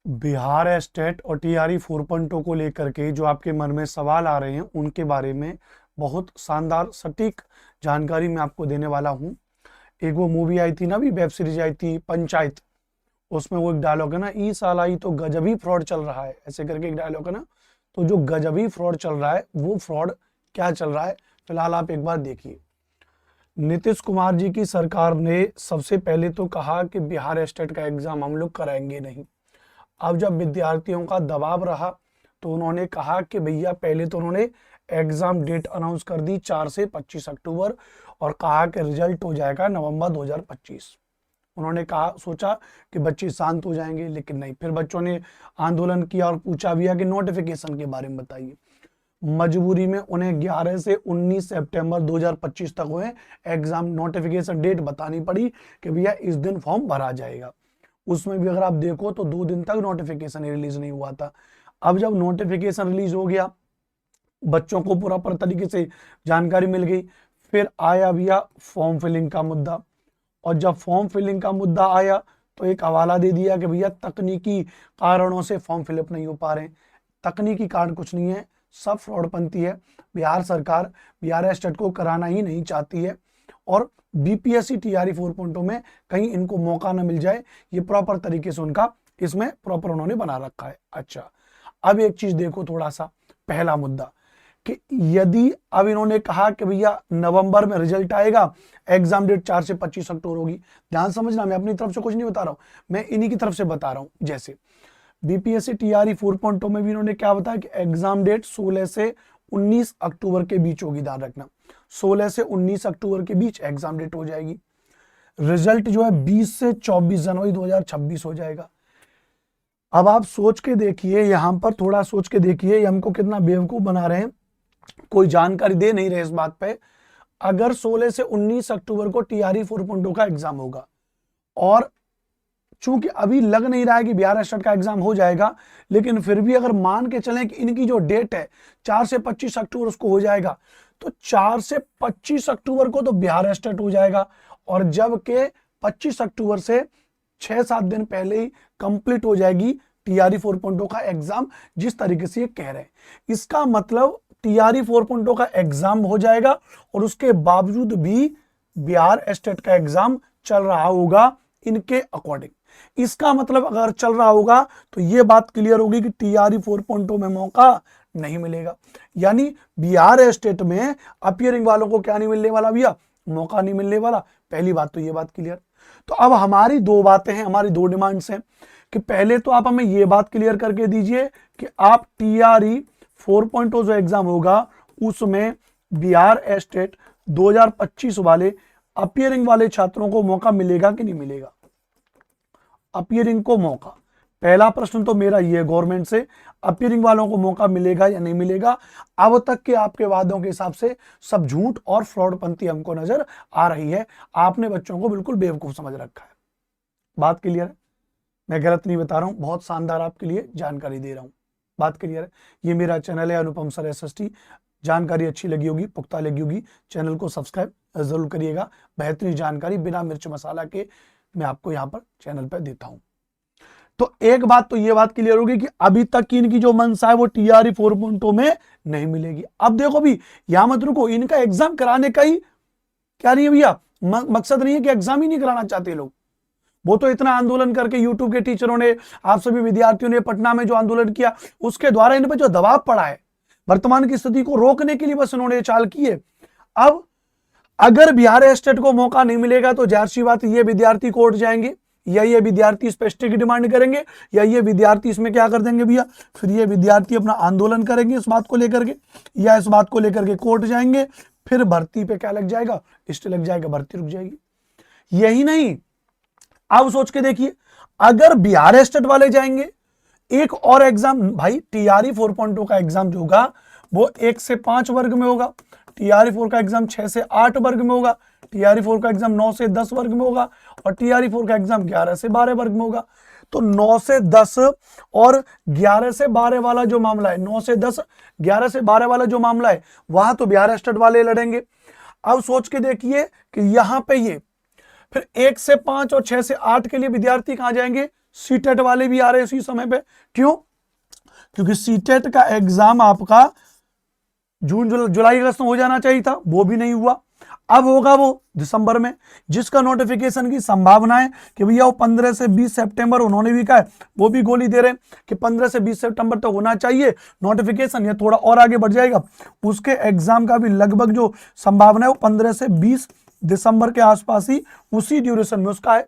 Bihar state और TRE 4.0 को लेकर के जो आपके मन में सवाल आ रहे हैं उनके बारे में बहुत शानदार सटीक जानकारी मैं आपको देने वाला हूं। एक वो मूवी आई थी ना, भी वेब सीरीज आई थी पंचायत, उसमें वो एक डायलॉग है ना, ई साला ई तो गजबी फ्रॉड चल रहा है, ऐसे करके एक डायलॉग है ना। तो जो गजबी फ्रॉड चल रहा है वो फ्रॉड क्या चल रहा है, फिलहाल आप एक बार देखिए। नीतीश कुमार जी की सरकार ने सबसे पहले तो कहा कि बिहार स्टेट का एग्जाम हम लोग कराएंगे नहीं। अब जब विद्यार्थियों का दबाव रहा तो उन्होंने कहा कि भैया, पहले तो उन्होंने एग्जाम डेट अनाउंस कर दी 4 से 25 अक्टूबर और कहा कि रिजल्ट हो जाएगा नवंबर 2025। उन्होंने कहा, सोचा कि बच्चे शांत हो जाएंगे, लेकिन नहीं। फिर बच्चों ने आंदोलन किया और पूछा भैया कि नोटिफिकेशन के बारे में बताइए। मजबूरी में उन्हें 11 से 19 सितंबर 2025 तक हुए एग्जाम नोटिफिकेशन डेट बतानी पड़ी कि भैया इस दिन फॉर्म भरा जाएगा। उसमें भी अगर आप देखो तो 2 दिन तक नोटिफिकेशन रिलीज नहीं हुआ था। अब जब नोटिफिकेशन रिलीज हो गया, बच्चों को पूरा तरीके से जानकारी मिल गई, फिर आया भैया फॉर्म फिलिंग का मुद्दा। और जब फॉर्म फिलिंग का मुद्दा आया तो एक हवाला दे दिया कि भैया तकनीकी कारणों से फॉर्म फिलअप नहीं हो पा रहे। तकनीकी कारण कुछ नहीं है, सब फ्रॉडपंथी है। बिहार सरकार बिहार स्टेट को कराना ही नहीं चाहती है और बीपीएससी टीआरई 4.0 में कहीं इनको मौका न मिल जाए, ये प्रॉपर तरीके से उनका इसमें प्रॉपर उन्होंने बना रखा है। अच्छा, अब एक चीज देखो, थोड़ा सा पहला मुद्दा कि यदि अब इन्होंने कहा कि भैया नवंबर में रिजल्ट आएगा, एग्जाम डेट 4 से 25 अक्टूबर होगी। ध्यान समझना, मैं अपनी तरफ से कुछ नहीं बता रहा हूं, मैं इन्हीं की तरफ से बता रहा हूं। जैसे बीपीएससी टीआरई 4.0 में भी इन्होंने क्या बताया कि एग्जाम डेट 16 से 19 अक्टूबर के बीच होगी। ध्यान रखना, 16 से 19 अक्टूबर के बीच एग्जाम डेट हो जाएगी। रिजल्ट जो है 20 से 24 जनवरी 2026 हो जाएगा। अब आप सोच के देखिए, यहां पर थोड़ा सोच के देखिए, ये हमको कितना बेवकूफ बना रहे हैं, कोई जानकारी दे नहीं रहे इस बात पे। अगर 16 से 19 अक्टूबर को टीआरई 4.0 का एग्जाम होगा और चूंकि अभी लग नहीं रहा है कि बिहार स्टेट का एग्जाम हो जाएगा, लेकिन फिर भी अगर मान के चलें कि इनकी जो डेट है 4 से 25 अक्टूबर उसको हो जाएगा, तो 4 से 25 अक्टूबर को तो बिहार स्टेट हो जाएगा। और जबकि 25 अक्टूबर से 6-7 दिन पहले ही कंप्लीट हो जाएगी टीआरई 4.0 का एग्जाम, जिस तरीके से ये कह रहे हैं। इसका मतलब टीआरई 4.0 का एग्जाम हो जाएगा और उसके बावजूद भी बिहार स्टेट का एग्जाम चल रहा होगा इनके अकॉर्डिंग। इसका मतलब अगर चल रहा होगा तो ये बात क्लियर होगी कि टीआरई 4.0 में मौका नहीं मिलेगा, यानी बिहार स्टेट में अपियरिंग वालों को क्या नहीं मिलने वाला भैया, मौका नहीं मिलने वाला। पहली बात तो ये बात क्लियर। तो अब हमारी दो बातें हैं, हमारी दो डिमांड्स हैं कि पहले तो आप हमें ये बात क्लियर करके दीजिए कि आप टीआरई 4.0 जो एग्जाम होगा उसमें बिहार स्टेट 2025 वाले अपियरिंग वाले छात्रों को मौका मिलेगा कि नहीं मिलेगा। अपियरिंग को मौका, पहला प्रश्न तो मेरा ये है गवर्नमेंट से, अपियरिंग वालों को मौका मिलेगा या नहीं मिलेगा। अब तक के आपके वादों के हिसाब से सब झूठ और फ्रॉडपंथी हमको नजर आ रही है। आपने बच्चों को बिल्कुल बेवकूफ समझ रखा है। बात क्लियर है, मैं गलत नहीं बता रहा हूं, बहुत शानदार आपके लिए जानकारी दे रहा हूं। बात क्लियर है। ये मेरा चैनल है अनुपम सर एसएसटी। जानकारी अच्छी लगी होगी, पुख्ता लगी होगी, चैनल को सब्सक्राइब जरूर करिएगा। बेहतरीन जानकारी बिना मिर्च मसाला के मैं आपको यहाँ पर चैनल पर देता हूं। तो एक बात तो ये बात क्लियर होगी कि अभी तक की इनकी जो मंशा है वो टीआरई 4.0 में नहीं मिलेगी। अब देखो भी, यहां मत रुको, इनका एग्जाम कराने का ही क्या नहीं है भैया, मकसद नहीं है कि एग्जाम ही नहीं कराना चाहते लोग। वो तो इतना आंदोलन करके यूट्यूब के टीचरों ने, आप सभी विद्यार्थियों ने पटना में जो आंदोलन किया उसके द्वारा इन पर जो दबाव पड़ा है, वर्तमान की स्थिति को रोकने के लिए बस इन्होंने चाल की है। अब अगर बिहार स्टेट को मौका नहीं मिलेगा तो जाहिर सी बात ये विद्यार्थी कोर्ट जाएंगे, या ये विद्यार्थी इस पे स्टे की डिमांड करेंगे, या ये विद्यार्थी इसमें क्या कर देंगे भैया, फिर ये विद्यार्थी अपना आंदोलन करेंगे इस बात को लेकर के, या इस बात को लेकर के कोर्ट जाएंगे। फिर भर्ती पे क्या लग जाएगा, स्टे लग जाएगा, भर्ती रुक जाएगी। यही नहीं, अब सोच के देखिए, अगर बिहार स्टेट वाले जाएंगे, एक और एग्जाम भाई, टीआरई 4.0 का एग्जाम जो होगा वो 1 से 5 वर्ग में होगा, टीआरई 4 का एग्जाम 6 से 8 वर्ग में होगा, टीआरई 4 का एग्जाम 9 से 10 वर्ग में होगा और टीआरई 4 का एग्जाम 11 से 12 वर्ग में होगा। तो 9 से 10 और 11 से 12 वाला जो मामला है, 9 से 10 11 से 12 वाला जो मामला है, वहां तो बिहार स्टेट वाले लड़ेंगे। अब सोच के देखिए कि यहां पे ये फिर 1 से 5 और 6 से 8 के लिए विद्यार्थी कहां जाएंगे, सीटेट वाले भी आ रहे हैं इसी समय पे। क्यों? क्योंकि सीटेट का एग्जाम आपका जून जुलाई अगस्त में हो जाना चाहिए था, वो भी नहीं हुआ। अब होगा वो दिसंबर में, जिसका नोटिफिकेशन की संभावना है कि भैया वो 15 से 20 सितंबर, उन्होंने भी कहा है, वो भी गोली दे रहे हैं कि 15 से 20 सितंबर तक होना चाहिए नोटिफिकेशन, या थोड़ा और आगे बढ़ जाएगा। उसके एग्जाम का भी लगभग जो संभावना है वो 15 से 20 दिसंबर के आसपास ही, उसी ड्यूरेशन में उसका है।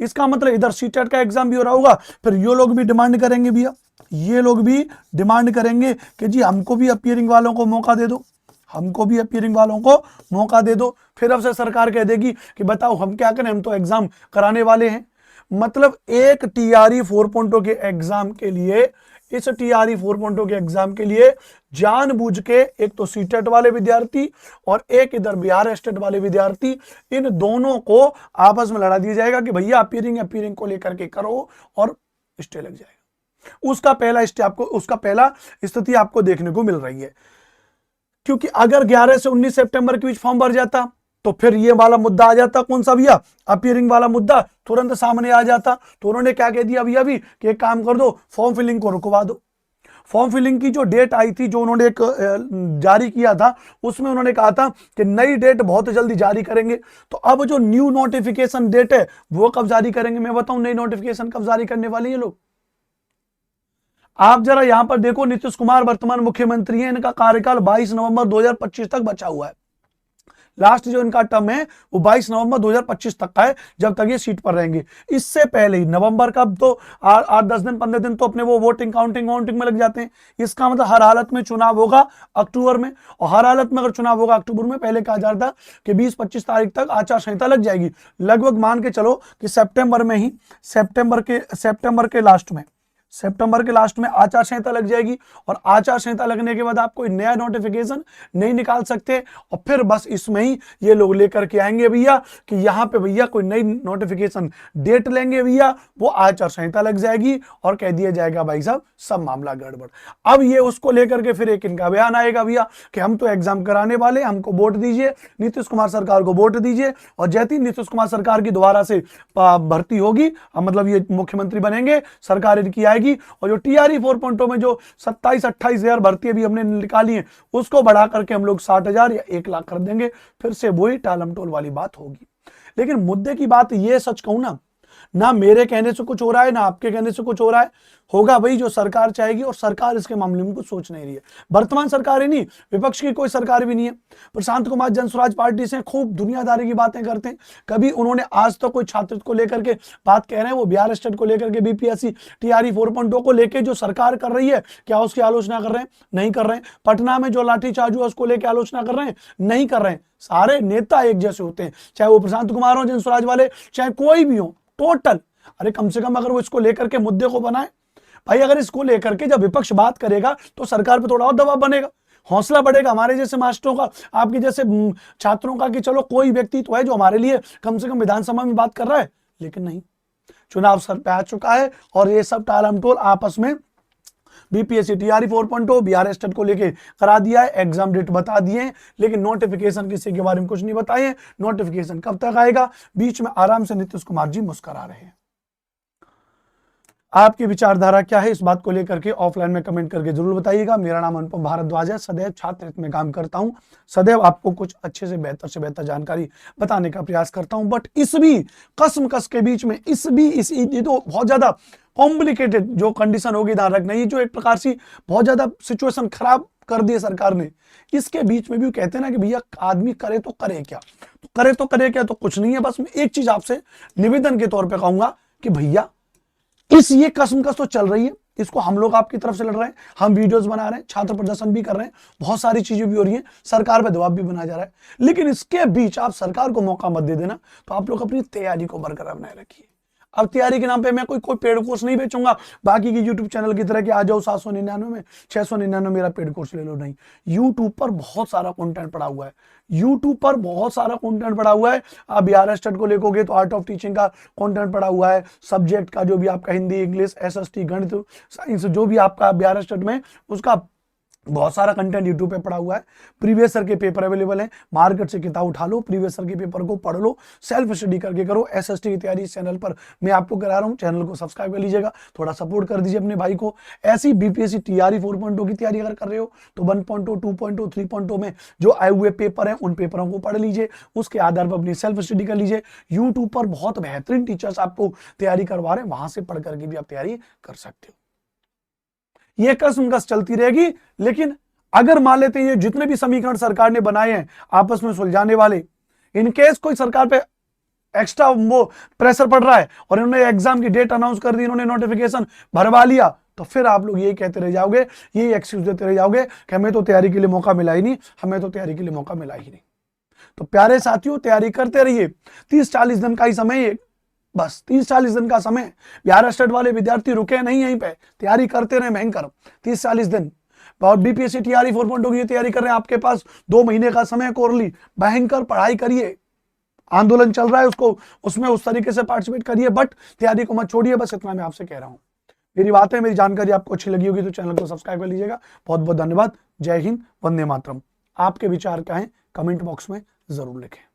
इसका मतलब इधर सीटेट का एग्जाम भी हो रहा होगा, फिर ये लोग भी डिमांड करेंगे भैया, ये लोग भी डिमांड करेंगे कि जी हमको भी अपीयरिंग वालों को मौका दे दो, हमको भी अपीयरिंग वालों को मौका दे दो। फिर अब से सरकार कह देगी कि बताओ हम क्या करें, हम तो एग्जाम कराने वाले हैं। मतलब एक टीआरई 4.0 के एग्जाम के लिए, इस टीआरई 4.0 के एग्जाम के लिए जानबूझ के एक तो सीटेट वाले विद्यार्थी और एक इधर बिहार स्टेट वाले विद्यार्थी, इन दोनों को आपस में लड़ा दिया जाएगा कि भैया अपीयरिंग को लेकर के करो और स्टे लग जाएगा। उसका पहला स्टे आपको, उसका पहला स्थिति आपको देखने को मिल रही है। क्योंकि अगर 11 से 19 सितंबर के बीच फॉर्म भर जाता तो फिर ये वाला मुद्दा आ जाता, कौन सा भैया, अपीयरिंग वाला मुद्दा तुरंत सामने आ जाता। तो उन्होंने क्या कह दिया भैया अभी कि एक काम कर दो, फॉर्म फिलिंग को रुकवा दो। फॉर्म फिलिंग की जो डेट आई थी, जो उन्होंने एक जारी किया था, उसमें उन्होंने कहा था कि नई डेट बहुत जल्दी जारी करेंगे। तो अब जो न्यू नोटिफिकेशन डेट है वो कब जारी करेंगे, मैं बताऊं नई नोटिफिकेशन कब जारी करने वाली है लोग। आप जरा यहां पर देखो, नीतीश कुमार वर्तमान मुख्यमंत्री हैं, इनका कार्यकाल 22 नवंबर 2025 तक बचा हुआ है। लास्ट जो इनका टर्म है वो 22 नवंबर 2025 तक का है, जब तक ये सीट पर रहेंगे। इससे पहले ही नवंबर का तो 8-10 दिन 15 दिन तो अपने वो वोटिंग काउंटिंग में लग जाते हैं। इसका मतलब हर हालत में चुनाव होगा अक्टूबर में, और हर हालत में अगर चुनाव होगा अक्टूबर में, पहले कहा जाता कि 20-25 तारीख तक आचार संहिता लग जाएगी। लगभग मान के चलो कि सितंबर में ही, सितंबर के लास्ट में आचार संहिता लग जाएगी, और आचार संहिता लगने के बाद आप कोई नया नोटिफिकेशन नहीं निकाल सकते। और फिर बस इसमें ही ये लोग लेकर के आएंगे भैया कि यहाँ पे भैया कोई नई नोटिफिकेशन डेट लेंगे भैया, वो आचार संहिता लग जाएगी और कह दिया जाएगा भाई साहब सब मामला गड़बड़। अब ये उसको लेकर के फिर एक इनका बयान आएगा भैया कि हम तो एग्जाम कराने वाले, हमको वोट दीजिए, नीतीश कुमार सरकार को वोट दीजिए। और जैसे ही नीतीश कुमार सरकार की दोबारा से भर्ती होगी, मतलब ये मुख्यमंत्री बनेंगे, सरकार इनकी आएगी, और जो टीआरई 4.0 में जो 27-28 हजार भर्ती अभी हमने निकाली है, उसको बढ़ा करके हम लोग 60,000 या 1 लाख कर देंगे। फिर से वही टालम टोल वाली बात होगी। लेकिन मुद्दे की बात ये, सच कहूं ना मेरे कहने से कुछ हो रहा है, ना आपके कहने से कुछ हो रहा है, होगा भाई जो सरकार चाहेगी। और सरकार इसके मामले में कुछ सोच नहीं रही है। वर्तमान सरकार ही नहीं, विपक्ष की कोई सरकार भी नहीं है। प्रशांत कुमार जनस्वराज पार्टी से खूब दुनियादारी की बातें करते हैं। कभी उन्होंने आज तक कोई छात्र को लेकर के बात कह रहे हैं, वो बिहार स्टेट को लेकर के, बीपीएससी टीआरई 4.0 को लेकर जो सरकार कर रही है, क्या उसकी आलोचना कर रहे हैं? नहीं कर रहे हैं। पटना में जो लाठीचार्ज हुआ उसको लेकर आलोचना कर रहे हैं? नहीं कर रहे हैं। सारे नेता एक जैसे होते हैं, चाहे वो प्रशांत कुमार हो, जनस्वराज वाले, चाहे कोई भी हो, टोटल। अरे कम से कम अगर वो इसको लेकर के मुद्दे को बनाए भाई, अगर इसको लेकर के जब विपक्ष बात करेगा तो सरकार पे थोड़ा और दबाव बनेगा, हौसला बढ़ेगा हमारे जैसे मास्टरों का, आपके जैसे छात्रों का, कि चलो कोई व्यक्ति तो है जो हमारे लिए कम से कम विधानसभा में बात कर रहा है। लेकिन नहीं, चुनाव सर पे आ चुका है और ये सब टालमटोल आपस में बीपीएससी टीआरई 4.0 बिहार स्टेट को लेके करा दिया है, एग्जाम डेट बता दिए, लेकिन नोटिफिकेशन किसी के बारे में कुछ नहीं बताए। नोटिफिकेशन कब तक आएगा? बीच में आराम से नीतीश कुमार जी मुस्कुरा रहे हैं। आपकी विचारधारा क्या है इस बात को लेकर के ऑफलाइन में कमेंट करके जरूर बताइएगा। मेरा नाम अनुपम भारद्वाज है, सदैव छात्र हित में काम करता हूं, सदैव आपको कुछ अच्छे से बेहतर जानकारी बताने का प्रयास करता हूं। बट इस भी कसम-कस के बीच में ये तो बहुत ज्यादा कॉम्प्लिकेटेड जो कंडीशन होगी ध्यान रखना, ये जो एक प्रकार से बहुत ज्यादा सिचुएशन खराब कर दी है सरकार ने, इसके बीच में भी कहते हैं ना कि भैया आदमी करे तो करे क्या, तो कुछ नहीं है। बस मैं एक चीज आपसे निवेदन के तौर पर कहूंगा कि भैया ये कसम-कस तो चल रही है, इसको हम लोग आपकी तरफ से लड़ रहे हैं, हम वीडियोस बना रहे हैं, छात्र प्रदर्शन भी कर रहे हैं, बहुत सारी चीजें भी हो रही हैं, सरकार पे दबाव भी बनाया जा रहा है। लेकिन इसके बीच आप सरकार को मौका मत दे देना। तो आप लोग अपनी तैयारी को बरकरार बनाए रखिए। अब तैयारी के नाम पे मैं कोई पेड कोर्स नहीं बेचूंगा बाकी की यूट्यूब चैनल की तरह कि आ जाओ 799 में 699 मेरा पेड कोर्स ले लो, नहीं। यूट्यूब पर बहुत सारा कंटेंट पड़ा हुआ है, आप बिहार स्टेट को लेकोगे तो आर्ट ऑफ टीचिंग का कंटेंट पड़ा हुआ है, सब्जेक्ट का जो भी आपका हिंदी, इंग्लिश, एसएसटी, गणित, साइंस, जो भी आपका बिहार स्टेट में उसका बहुत सारा कंटेंट यूट्यूब पे पड़ा हुआ है, प्रीवियस ईयर के पेपर अवेलेबल है, मार्केट से किताब उठा लो, प्रीवियस ईयर के पेपर को पढ़ लो, सेल्फ स्टडी करके करो। एसएसटी की तैयारी इस चैनल पर मैं आपको करा रहा हूँ, चैनल को सब्सक्राइब कर लीजिएगा, थोड़ा सपोर्ट कर दीजिए अपने भाई को। ऐसी बीपीएससी टीआरई 4.0 की तैयारी अगर कर रहे हो तो 1.0, 2.0, 3.0 में जो आए हुए पेपर हैं उन पेपरों को पढ़ लीजिए, उसके आधार पर अपनी सेल्फ स्टडी कर लीजिए। यूट्यूब पर बहुत बेहतरीन टीचर्स आपको तैयारी करवा रहे हैं, वहां से पढ़ करके भी आप तैयारी कर सकते हो। ये कसम-कस चलती रहेगी, लेकिन अगर मान लेते हैं ये जितने भी समीकरण सरकार ने बनाए हैं आपस में सुलझाने वाले, इनकेस कोई सरकार पे एक्स्ट्रा वो प्रेशर पड़ रहा है और इन्होंने एग्जाम की डेट अनाउंस कर दी, इन्होंने नोटिफिकेशन भरवा लिया, तो फिर आप लोग यही कहते रह जाओगे, यही एक्सक्यूज देते रह जाओगे कि हमें तो तैयारी के लिए मौका मिला ही नहीं, हमें तो तैयारी के लिए मौका मिला ही नहीं। तो प्यारे साथियों, तैयारी करते रहिए, 30-40 दिन का ही समय है, बस 30-40 दिन का समय। बिहार स्टेट वाले विद्यार्थी रुके नहीं यहीं पे, तैयारी करते रहे भयंकर 30-40 दिन। और बीपीएससी टीआरई 4.0 की तैयारी कर रहे हैं, आपके पास 2 महीने का समय कोरली, भयंकर पढ़ाई करिए, आंदोलन चल रहा है उसको, उसमें उस तरीके से पार्टिसिपेट करिए, बट तैयारी को मत छोड़िए, बस इतना मैं आपसे कह रहा हूं। मेरी बातें, मेरी जानकारी आपको अच्छी लगी होगी तो चैनल को सब्सक्राइब कर लीजिएगा। बहुत बहुत धन्यवाद। जय हिंद, वंदे मातरम। आपके विचार क्या है कमेंट बॉक्स में जरूर लिखें।